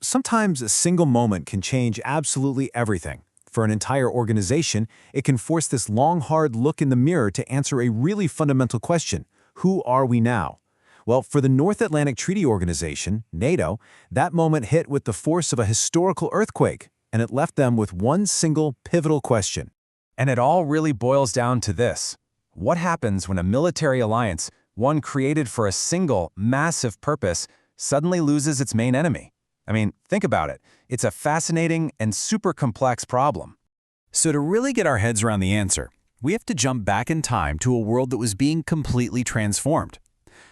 Sometimes a single moment can change absolutely everything. For an entire organization, it can force this long, hard look in the mirror to answer a really fundamental question: who are we now? Well, for the North Atlantic Treaty Organization, NATO, that moment hit with the force of a historical earthquake, and it left them with one single pivotal question. And it all really boils down to this. What happens when a military alliance, one created for a single, massive purpose, suddenly loses its main enemy? I mean, think about it. It's a fascinating and super complex problem. So to really get our heads around the answer, we have to jump back in time to a world that was being completely transformed.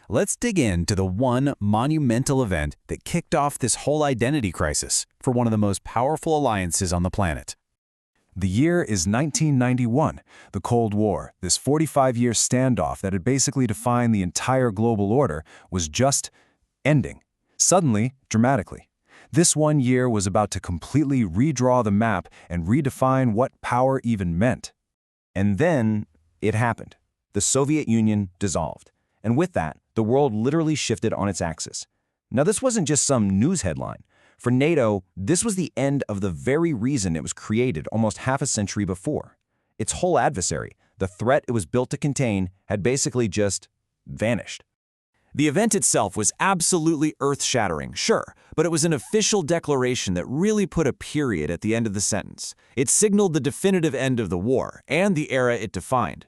Let's dig into the one monumental event that kicked off this whole identity crisis for one of the most powerful alliances on the planet. The year is 1991, the Cold War. This 45-year standoff that had basically defined the entire global order was just ending. Suddenly, dramatically. This 1 year was about to completely redraw the map and redefine what power even meant. And then it happened. The Soviet Union dissolved. And with that, the world literally shifted on its axis. Now, this wasn't just some news headline. For NATO, this was the end of the very reason it was created almost half a century before. Its whole adversary, the threat it was built to contain, had basically just vanished. The event itself was absolutely earth-shattering, sure, but it was an official declaration that really put a period at the end of the sentence. It signaled the definitive end of the war and the era it defined.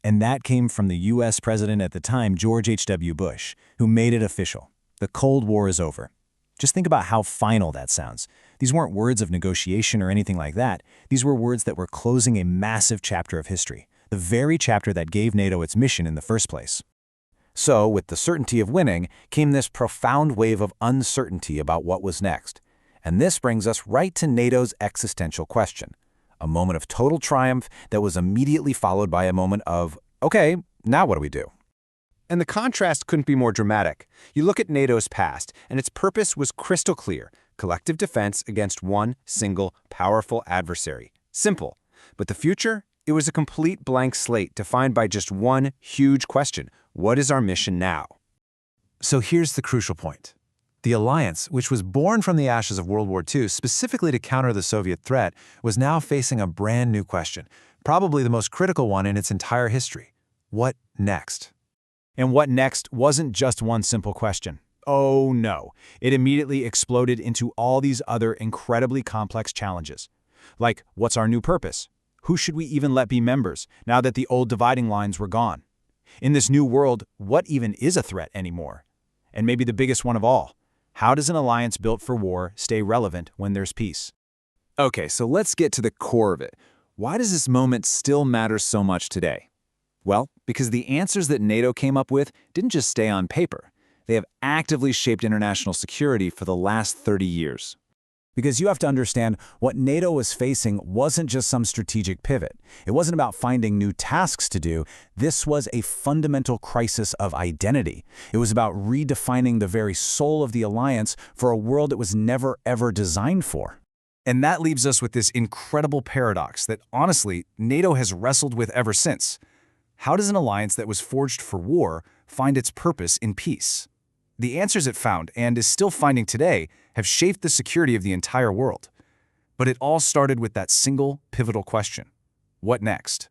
And that came from the U.S. president at the time, George H.W. Bush, who made it official. The Cold War is over. Just think about how final that sounds. These weren't words of negotiation or anything like that. These were words that were closing a massive chapter of history, the very chapter that gave NATO its mission in the first place. So, with the certainty of winning, came this profound wave of uncertainty about what was next. And this brings us right to NATO's existential question. A moment of total triumph that was immediately followed by a moment of, okay, now what do we do? And the contrast couldn't be more dramatic. You look at NATO's past, and its purpose was crystal clear: collective defense against one single, powerful adversary. Simple. But the future? It was a complete blank slate defined by just one huge question: what is our mission now? So here's the crucial point. The alliance, which was born from the ashes of World War II specifically to counter the Soviet threat, was now facing a brand new question, probably the most critical one in its entire history. What next? And what next wasn't just one simple question. Oh no, it immediately exploded into all these other incredibly complex challenges. Like, what's our new purpose? Who should we even let be members now that the old dividing lines were gone? In this new world, what even is a threat anymore? And maybe the biggest one of all, how does an alliance built for war stay relevant when there's peace? Okay, so let's get to the core of it. Why does this moment still matter so much today? Well, because the answers that NATO came up with didn't just stay on paper. They have actively shaped international security for the last 30 years. Because you have to understand, what NATO was facing wasn't just some strategic pivot. It wasn't about finding new tasks to do. This was a fundamental crisis of identity. It was about redefining the very soul of the alliance for a world it was never, ever designed for. And that leaves us with this incredible paradox that, honestly, NATO has wrestled with ever since. How does an alliance that was forged for war find its purpose in peace? The answers it found, and is still finding today, have shaped the security of the entire world. But it all started with that single, pivotal question: what next?